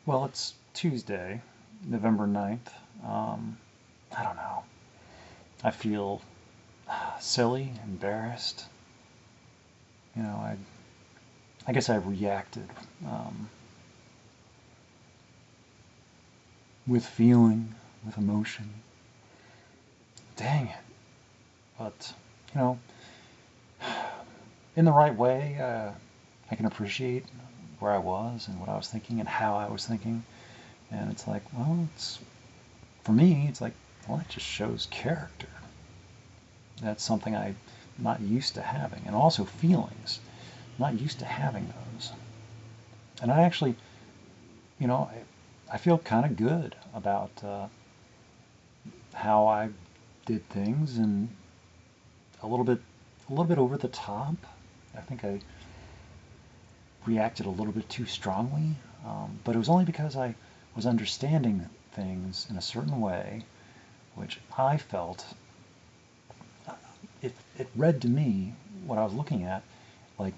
Well, it's Tuesday, November 9th. I don't know. I feel silly, embarrassed. You know, I guess I reacted um, with feeling, with emotion. Dang it. But, you know, in the right way, I can appreciate where I was and what I was thinking and how I was thinking. And it's like, well, for me, it's like, well, it just shows character. That's something I'm not used to having. And also feelings. I'm not used to having those. And I actually, you know, I feel kind of good about how I did things and a little bit, a little bit over the top. I think I reacted a little bit too strongly, but it was only because I was understanding things in a certain way, which I felt it read to me what I was looking at like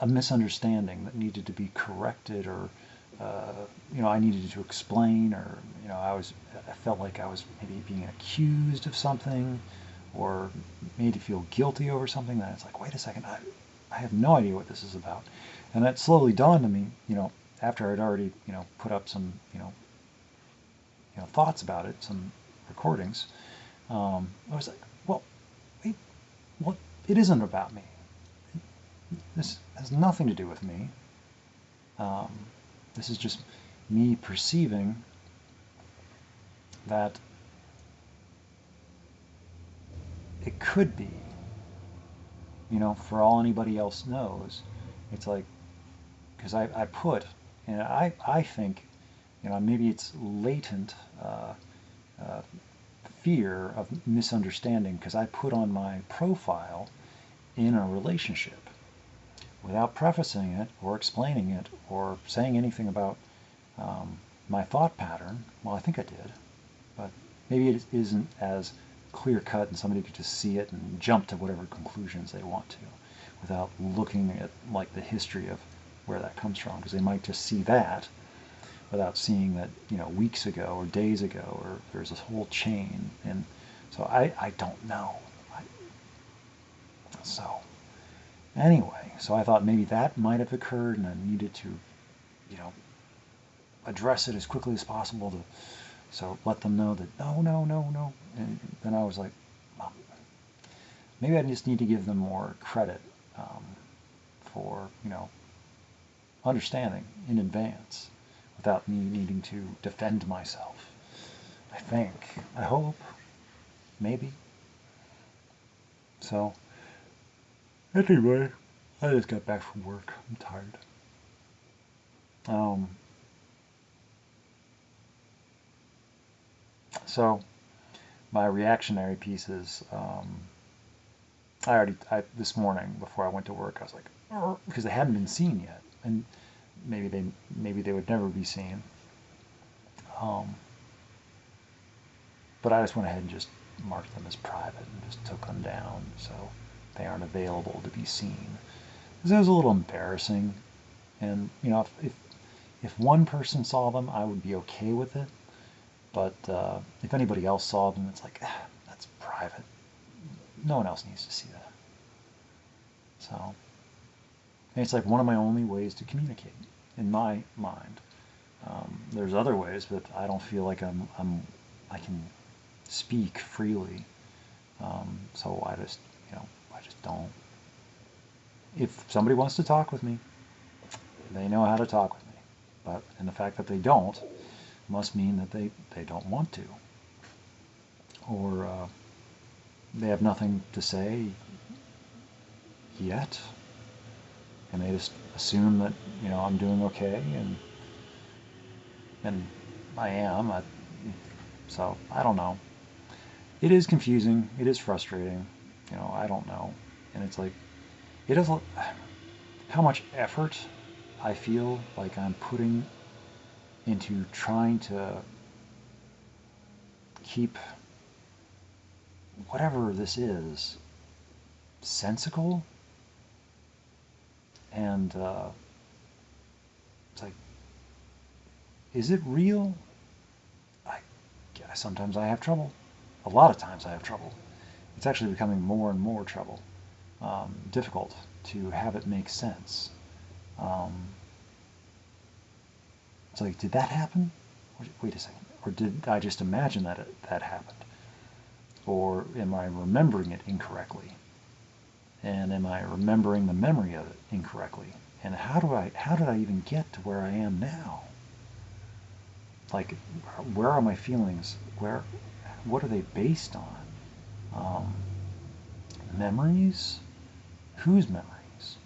a misunderstanding that needed to be corrected, or I needed to explain, or I felt like I was maybe being accused of something, or made to feel guilty over something. That it's like, wait a second, I have no idea what this is about, and that slowly dawned on me. After I'd already put up some thoughts about it, some recordings. I was like, well, wait, what? It isn't about me. This has nothing to do with me. Um, this is just me perceiving that it could be, for all anybody else knows. It's like, because I put, and I think, maybe it's latent uh, fear of misunderstanding, because I put on my profile in a relationship without prefacing it or explaining it or saying anything about my thought pattern. Well, I think I did, but maybe it isn't as clear cut and somebody could just see it and jump to whatever conclusions they want to without looking at like the history of where that comes from, because they might just see that without seeing that weeks ago or days ago, or there's this whole chain. And so I don't know. So anyway, so I thought maybe that might have occurred, and I needed to you know address it as quickly as possible to so let them know that no, no, no, no. And then I was like, well, maybe I just need to give them more credit for understanding in advance without me needing to defend myself. I think, I hope, maybe. So anyway, I just got back from work. I'm tired. Um, so my reactionary pieces. This morning before I went to work, I was like, "Arr," because they hadn't been seen yet, and maybe they would never be seen. Um, but I just went ahead and just marked them as private and just took them down, so they aren't available to be seen. Because it was a little embarrassing, and if one person saw them, I would be okay with it. But if anybody else saw them, it's like, that's private. No one else needs to see that. So it's like one of my only ways to communicate in my mind. There's other ways, but I don't feel like I can speak freely. So I just don't. If somebody wants to talk with me, they know how to talk with me. And the fact that they don't must mean that they don't want to, or they have nothing to say yet, and they just assume that I'm doing okay, and I am. So I don't know. It is confusing. It is frustrating. I don't know, and it's like it is how much effort I feel like I'm putting into trying to keep whatever this is sensical, and it's like is it real? I, sometimes I have trouble. A lot of times I have trouble. It's actually becoming more and more trouble. Difficult to have it make sense. It's like, did that happen? Wait a second. Or did I just imagine that that happened? Or am I remembering it incorrectly? And am I remembering the memory of it incorrectly? And how did I even get to where I am now? Like, where are my feelings? What are they based on? Memories? Whose memories?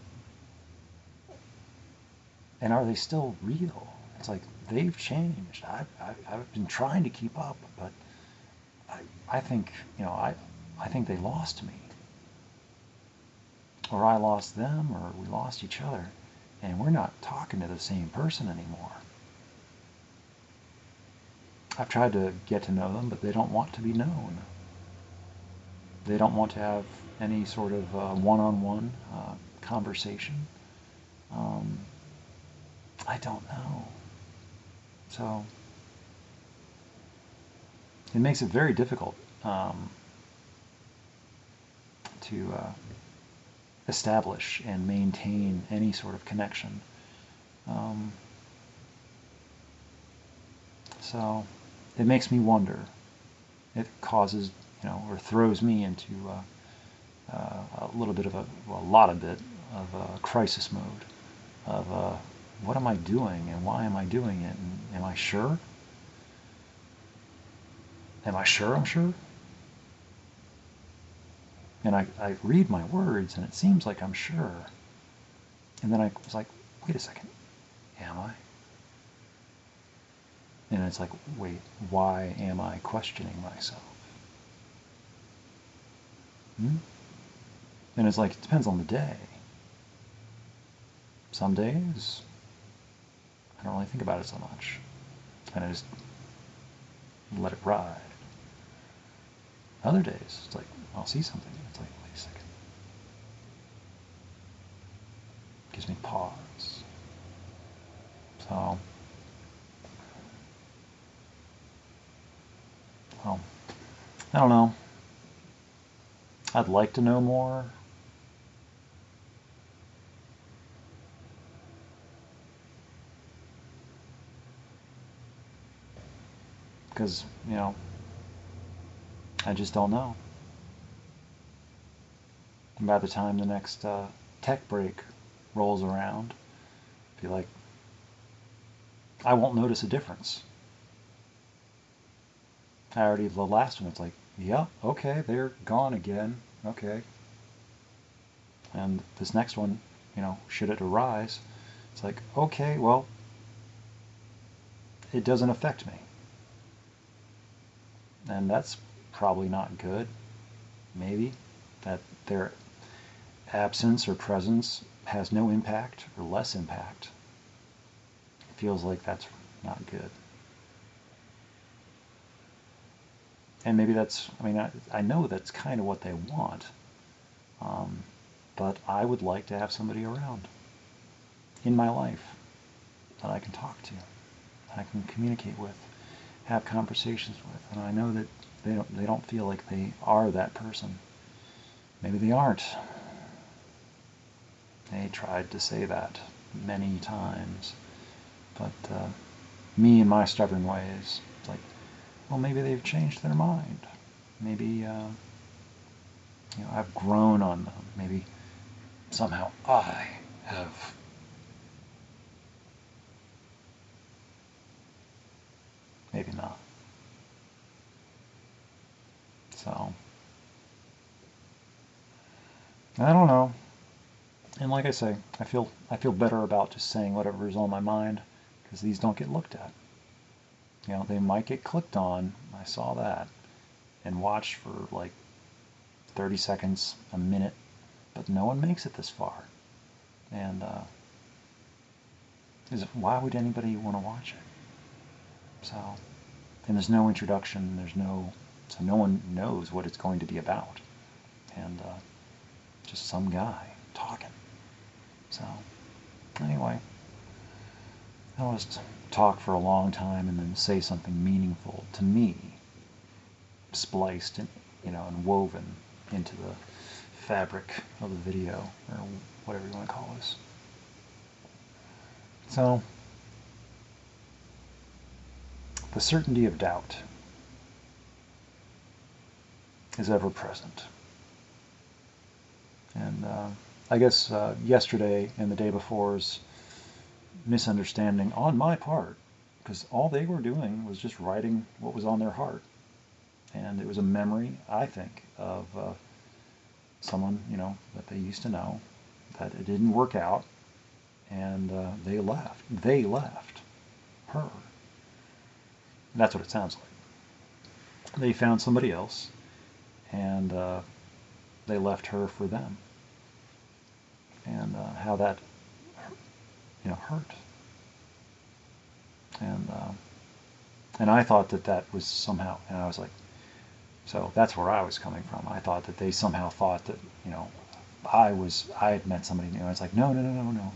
And are they still real? It's like, they've changed. I've been trying to keep up, but I think, I think they lost me. Or I lost them, or we lost each other, and we're not talking to the same person anymore. I've tried to get to know them, but they don't want to be known. They don't want to have any sort of one-on-one conversation. I don't know. So it makes it very difficult to establish and maintain any sort of connection. So it makes me wonder. It causes, or throws me into a little bit of a lot of it of a crisis mode of what am I doing and why am I doing it? And am I sure? Am I sure I'm sure? And I read my words and it seems like I'm sure. And then I was like, wait a second, am I? And it's like, wait, why am I questioning myself? And it's like, it depends on the day. Some days, I don't really think about it so much. And I just let it ride. Other days, it's like, I'll see something. It's like, wait a second. It gives me pause. So, well, I don't know. I'd like to know more. Because, I just don't know. And by the time the next tech break rolls around, I feel like I won't notice a difference. The last one, it's like, yeah, okay, they're gone again, okay. And this next one, should it arise, it's like, okay, well, it doesn't affect me. And that's probably not good. Maybe that their absence or presence has no impact or less impact. It feels like that's not good. And maybe that's, I know that's kind of what they want. But I would like to have somebody around in my life that I can talk to, that I can communicate with, have conversations with. And I know that they don't feel like they are that person. Maybe they aren't. They tried to say that many times. But me and my stubborn ways, it's like, well, maybe they've changed their mind. Maybe I've grown on them. Maybe somehow I have maybe not. So I don't know. And like I say, I feel better about just saying whatever is on my mind because these don't get looked at. They might get clicked on. I saw that and watched for like 30 seconds, a minute, but no one makes it this far. And why would anybody want to watch it? So, and there's no introduction. So no one knows what it's going to be about. And just some guy talking. So, anyway, I'll just talk for a long time and then say something meaningful to me, spliced and, and woven into the fabric of the video, or whatever you want to call this. So, the certainty of doubt is ever present. And I guess yesterday and the day before's misunderstanding on my part, because all they were doing was just writing what was on their heart. And it was a memory, I think, of someone, that they used to know, that it didn't work out, and they left. They left her. That's what it sounds like. They found somebody else, and they left her for them. And how that, hurt. And I thought that was somehow, and I was like, so that's where I was coming from. I thought that they somehow thought that, I had met somebody new. I was like, no.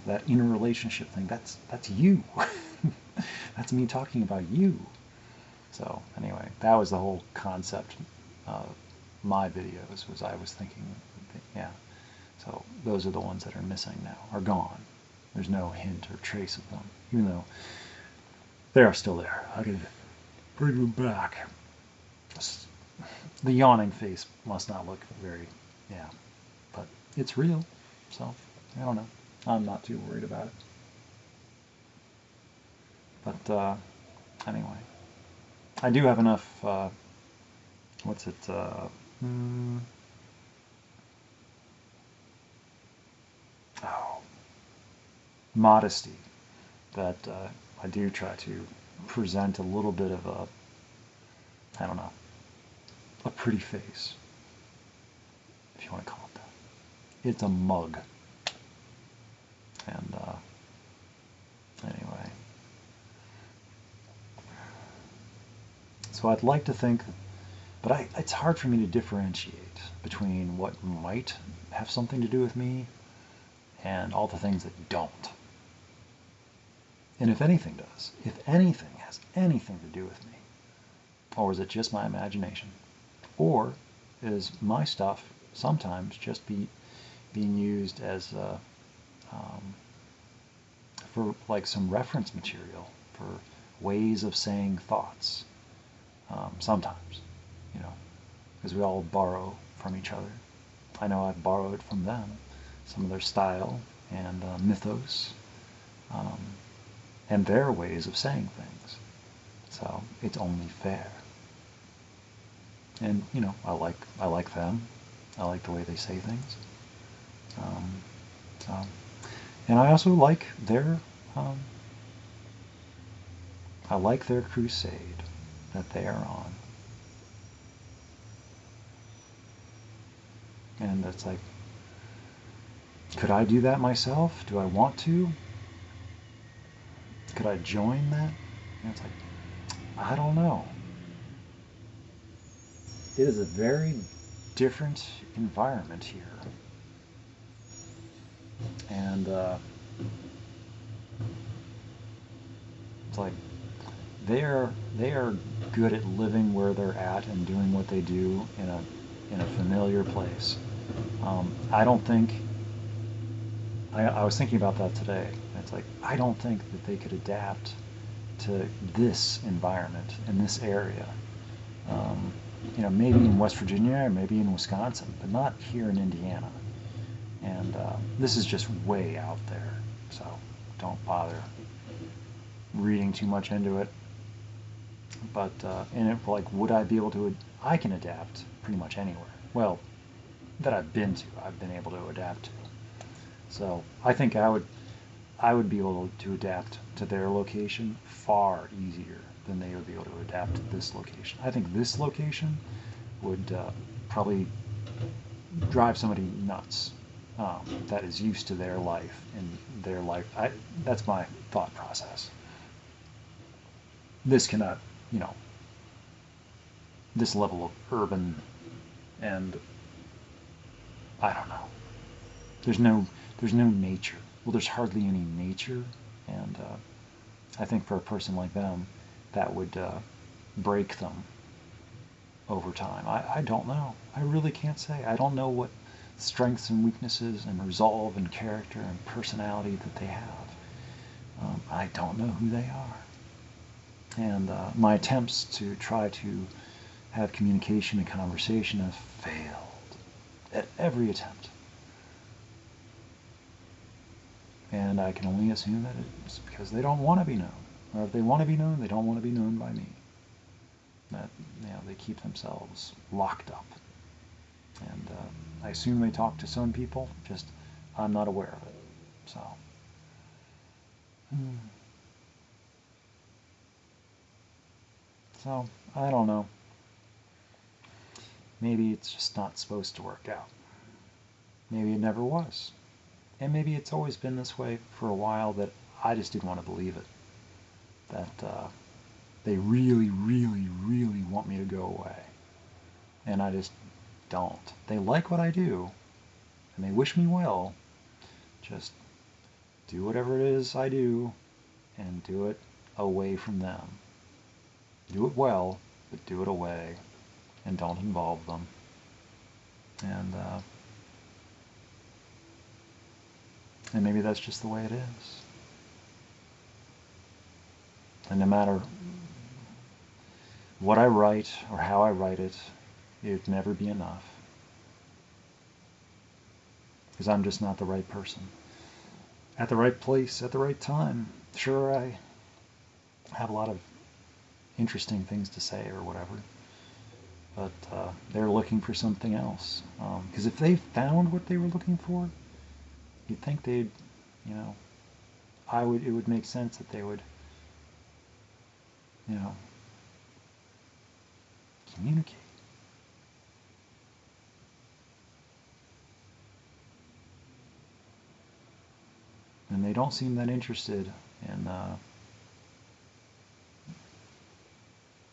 That interrelationship thing, that's you. That's me talking about you. So anyway, that was the whole concept of my videos, was I was thinking, yeah. So those are the ones that are missing now, are gone. There's no hint or trace of them, even though they are still there. I could bring them back. The yawning face must not look very, but it's real, so I don't know. I'm not too worried about it. But anyway, I do have enough, modesty that I do try to present a little bit of a pretty face, if you want to call it that. It's a mug. And anyway, so I'd like to think, but it's hard for me to differentiate between what might have something to do with me and all the things that don't. And if anything does, if anything has anything to do with me, or is it just my imagination? Or is my stuff sometimes just being used as for like some reference material for ways of saying thoughts? Sometimes, because we all borrow from each other. I know I've borrowed from them some of their style and mythos, and their ways of saying things. So it's only fair. And I like them. I like the way they say things. And I also like their crusade that they are on. And it's like, could I do that myself? Do I want to? Could I join that? And it's like, I don't know. It is a very different environment here. And it's like they are good at living where they're at and doing what they do in a familiar place. I don't think, I was thinking about that today. It's like, I don't think that they could adapt to this environment in this area. Maybe in West Virginia or maybe in Wisconsin, but not here in Indiana. And this is just way out there, so don't bother reading too much into it. But would I be able to? I can adapt pretty much anywhere. Well, that I've been to, I've been able to adapt to. So I think I would be able to adapt to their location far easier than they would be able to adapt to this location. I think this location would probably drive somebody nuts that is used to their life and their life. That's my thought process. This cannot, this level of urban, and I don't know. There's no nature. Well, there's hardly any nature, and I think for a person like them, that would break them over time. I don't know. I really can't say. I don't know what strengths and weaknesses and resolve and character and personality that they have. I don't know who they are. And my attempts to try to have communication and conversation have failed at every attempt. And I can only assume that it's because they don't want to be known. Or if they want to be known, they don't want to be known by me. That, they keep themselves locked up. And I assume they talk to some people, just I'm not aware of it. So. So, I don't know. Maybe it's just not supposed to work out. Maybe it never was. And maybe it's always been this way for a while that I just didn't want to believe it. That they really, really, really want me to go away. And I just don't. They like what I do, and they wish me well. Just do whatever it is I do, and do it away from them. Do it well, but do it away, and don't involve them. And maybe that's just the way it is. And no matter what I write or how I write it, it'd never be enough. Because I'm just not the right person. At the right place, at the right time. Sure, I have a lot of interesting things to say or whatever. But they're looking for something else. Because if they found what they were looking for, you'd think they'd, it would make sense that they would, communicate. And they don't seem that interested in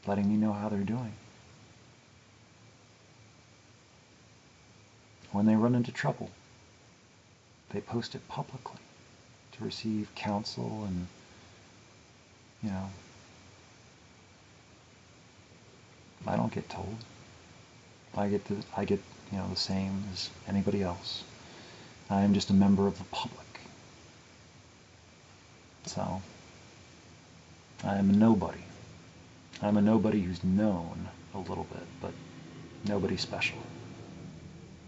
letting me know how they're doing. When they run into trouble, they post it publicly to receive counsel and, I don't get told. I get the same as anybody else. I am just a member of the public. So, I am a nobody. I'm a nobody who's known a little bit, but nobody special.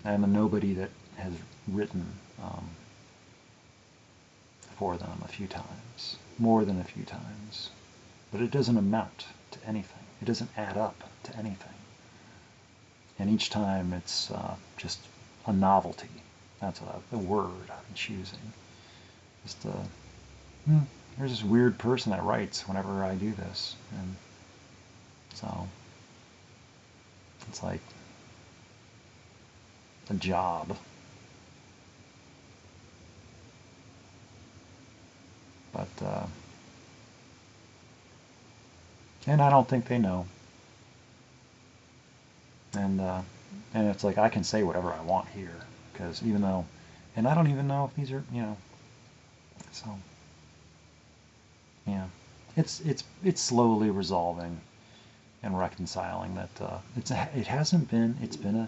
I am a nobody that has written for them a few times, more than a few times, but it doesn't amount to anything. It doesn't add up to anything. And each time it's just a novelty. That's the word I'm choosing. Just there's this weird person that writes whenever I do this, and so it's like a job. But and I don't think they know. And it's like I can say whatever I want here, because even though, and I don't even know if these are, so yeah, it's slowly resolving and reconciling that it hasn't been, it's been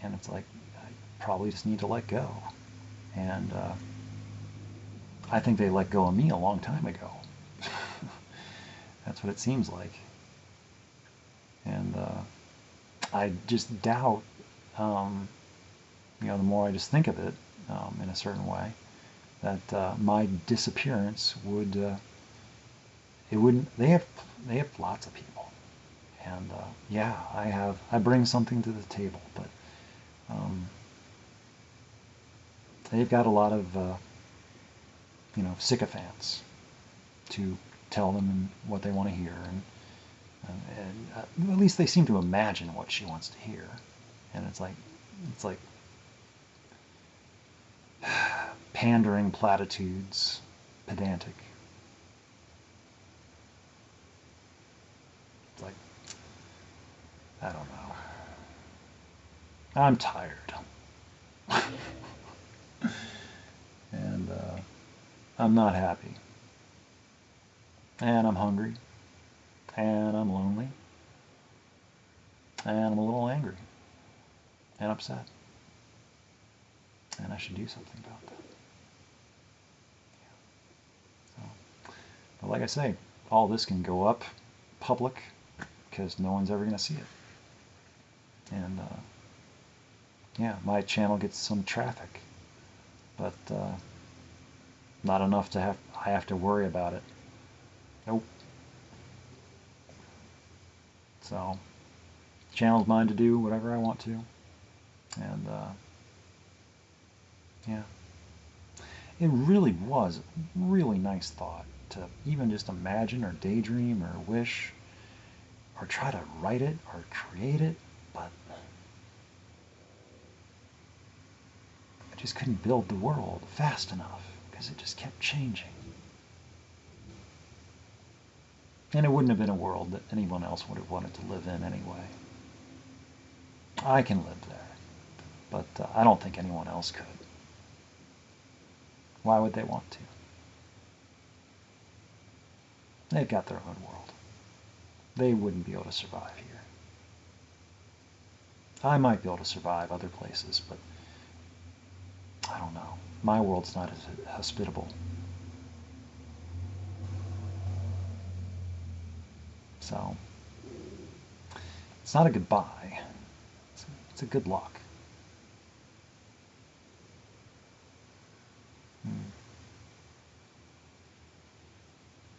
and it's like I probably just need to let go, and I think they let go of me a long time ago. That's what it seems like, and I just doubt, the more I just think of it in a certain way, that my disappearance would, it wouldn't. They have lots of people, and yeah, I bring something to the table, but they've got a lot of sycophants to tell them what they want to hear, and at least they seem to imagine what she wants to hear, and it's like pandering platitudes, pedantic. It's like, I don't know. I'm tired. And I'm not happy. and I'm hungry, and I'm lonely, and I'm a little angry and upset, and I should do something about that. So, but like I say, all this can go up public because no one's ever going to see it. And yeah, my channel gets some traffic, but not enough to I have to worry about it. Nope. So, the channel's mine to do whatever I want to. And yeah, it really was a really nice thought to even just imagine or daydream or wish or try to write it or create it, but I just couldn't build the world fast enough because it just kept changing. And it wouldn't have been a world that anyone else would have wanted to live in anyway. I can live there, but I don't think anyone else could. Why would they want to? They've got their own world. They wouldn't be able to survive here. I might be able to survive other places, but I don't know. My world's not as hospitable. So, it's not a goodbye. It's a good luck.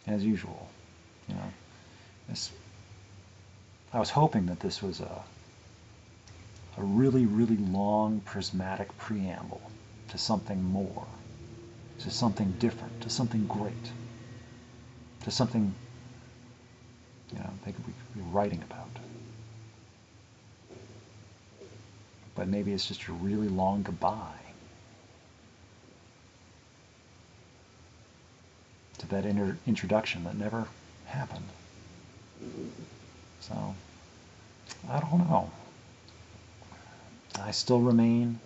As usual, you know, I was hoping that this was a really, really long, prismatic preamble to something more, to something different, to something great, to something, you know, they could be writing about. But maybe it's just a really long goodbye to that introduction that never happened. So, I don't know. I still remain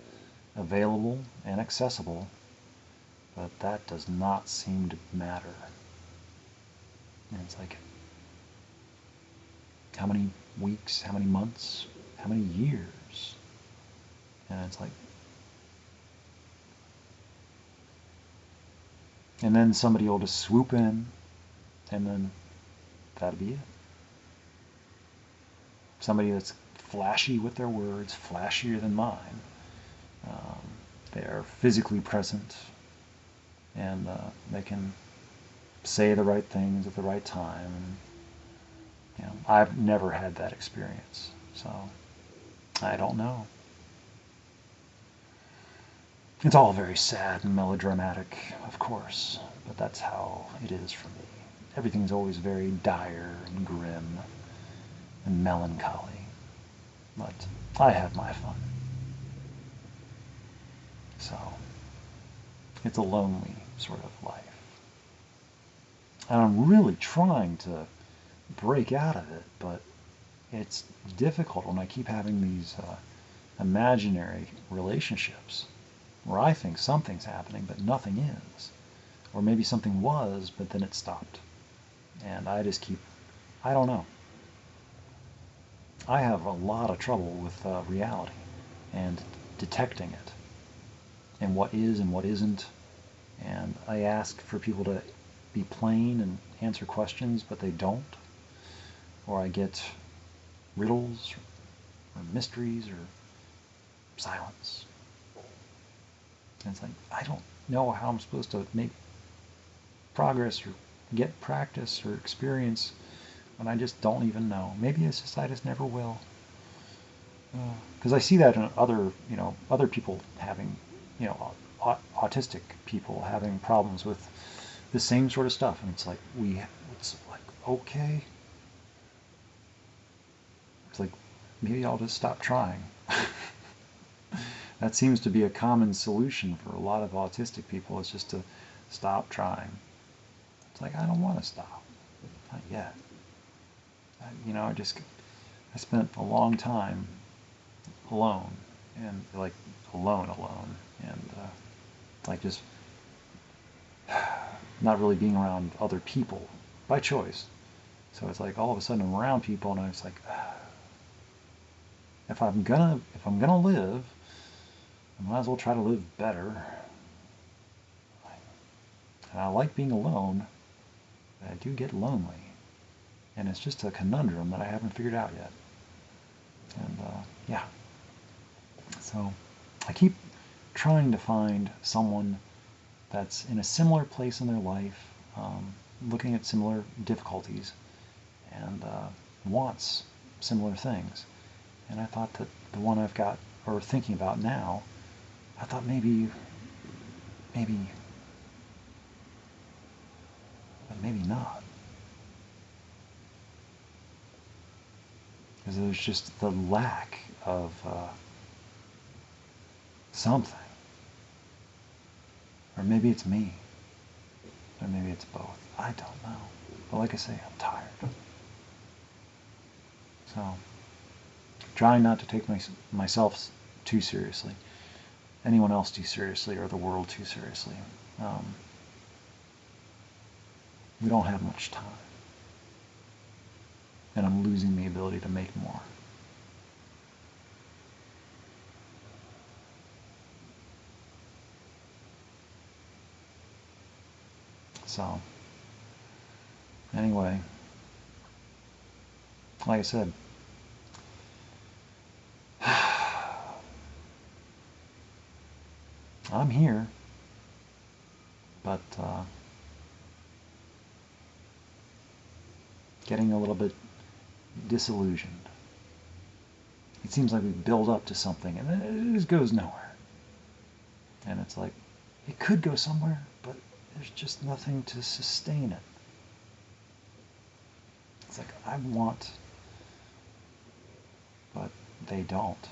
available and accessible, but that does not seem to matter. And it's like, how many weeks, how many months, how many years? And it's like, and then somebody will just swoop in, and then that'll be it. Somebody that's flashy with their words, flashier than mine. They're physically present, and they can say the right things at the right time. And, you know, I've never had that experience, so I don't know. It's all very sad and melodramatic, of course, but that's how it is for me. Everything's always very dire and grim and melancholy, but I have my fun. So, it's a lonely sort of life. And I'm really trying to break out of it, but it's difficult when I keep having these imaginary relationships where I think something's happening, but nothing is. Or maybe something was, but then it stopped. And I just keep, I don't know. I have a lot of trouble with reality and detecting it and what is and what isn't. And I ask for people to be plain and answer questions, but they don't. Or I get riddles or mysteries or silence. And it's like, I don't know how I'm supposed to make progress or get practice or experience when I just don't even know. Maybe it's just I just never will. Because I see that in other people having, autistic people having problems with the same sort of stuff. And it's like, okay. It's like, maybe I'll just stop trying. That seems to be a common solution for a lot of autistic people, is just to stop trying. It's like, I don't want to stop. Not yet. I spent a long time alone, and like alone, and like just not really being around other people, by choice. So it's like all of a sudden I'm around people and I was like, if I'm gonna live, I might as well try to live better. And I like being alone, but I do get lonely. And it's just a conundrum that I haven't figured out yet. And yeah. So I keep trying to find someone that's in a similar place in their life, looking at similar difficulties, and wants similar things. And I thought that the one I've got, or thinking about now, I thought maybe, but maybe not. Because there's just the lack of something. Or maybe it's me. Or maybe it's both. I don't know. But like I say, I'm tired. So, trying not to take myself too seriously, anyone else too seriously, or the world too seriously. We don't have much time. And I'm losing the ability to make more. So, anyway, like I said, I'm here, but getting a little bit disillusioned. It seems like we build up to something and then it just goes nowhere. And it's like, it could go somewhere, but there's just nothing to sustain it. It's like, I want, but they don't.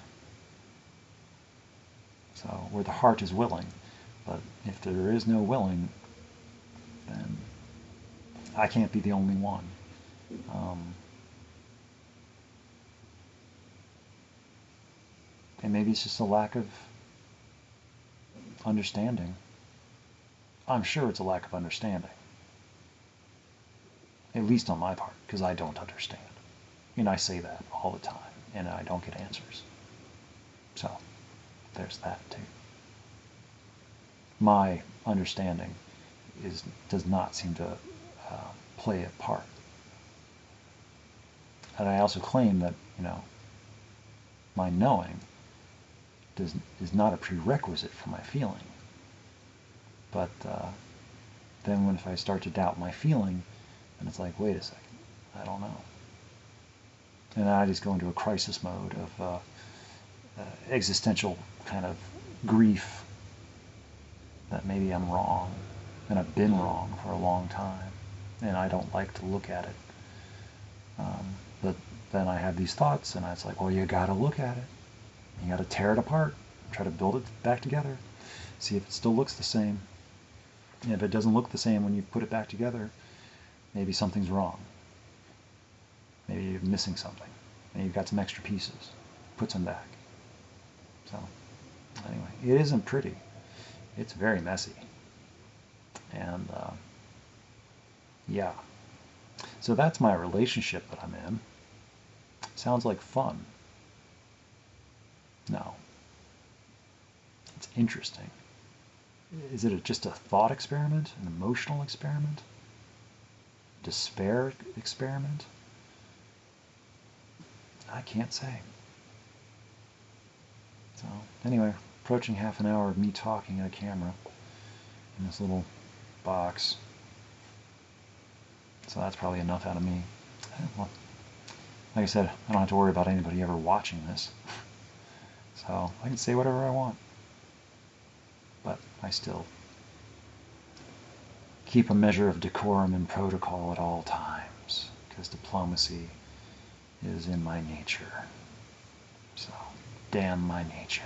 So, where the heart is willing, but if there is no willing, then I can't be the only one. And maybe it's just a lack of understanding. I'm sure it's a lack of understanding. At least on my part, because I don't understand. And I say that all the time, and I don't get answers. So, there's that too. My understanding does not seem to play a part. And I also claim that, my knowing is not a prerequisite for my feeling. But then if I start to doubt my feeling, then it's like, wait a second, I don't know. And then I just go into a crisis mode of existential kind of grief that maybe I'm wrong, and I've been wrong for a long time, and I don't like to look at it. But then I have these thoughts, and it's like, well, you got to look at it. You got to tear it apart, try to build it back together, see if it still looks the same. And if it doesn't look the same when you put it back together, maybe something's wrong. Maybe you're missing something. Maybe you've got some extra pieces. Put some back. So, anyway, it isn't pretty. It's very messy. And, yeah. So that's my relationship that I'm in. Sounds like fun. No. It's interesting. Is it just a thought experiment? An emotional experiment? Despair experiment? I can't say. So, anyway, approaching half an hour of me talking at a camera in this little box. So that's probably enough out of me. Well, like I said, I don't have to worry about anybody ever watching this. So I can say whatever I want. But I still keep a measure of decorum and protocol at all times, because diplomacy is in my nature. So, damn my nature.